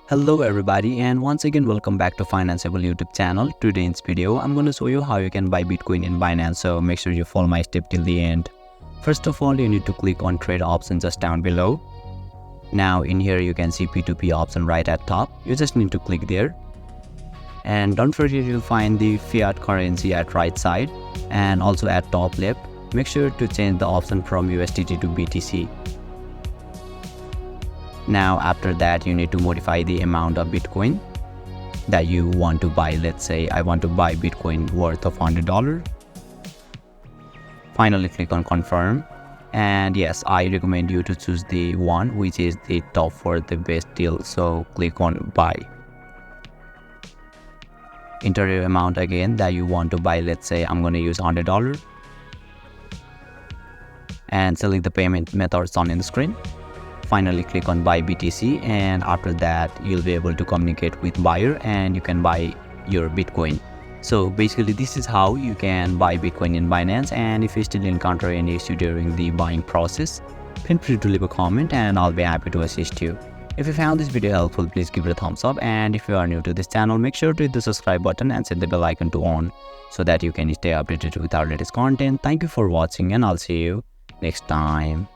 Hello everybody, and once again welcome back to Financeable YouTube channel. Today in this video I'm going to show you how you can buy Bitcoin in Binance, so make sure you follow my step till the end. First of all, you need to click on trade option just down below. Now in here you can see P2P option right at top. You just need to click there, and don't forget you'll find the fiat currency at right side and also at top left. Make sure to change the option from USDT to BTC. Now after that you need to modify the amount of Bitcoin that you want to buy. Let's say I want to buy Bitcoin worth of $100. Finally click on confirm, and yes, I recommend you to choose the one which is the top for the best deal, so click on buy. Enter your amount again that you want to buy. Let's say I'm going to use $100 and select the payment methods on the screen. Finally click on buy BTC, and after that you'll be able to communicate with buyer and you can buy your Bitcoin. So basically this is how you can buy Bitcoin in Binance, and if you still encounter any issue during the buying process, feel free to leave a comment and I'll be happy to assist you. If you found this video helpful, please give it a thumbs up, and if you are new to this channel, make sure to hit the subscribe button and set the bell icon to on so that you can stay updated with our latest content. Thank you for watching, and I'll see you next time.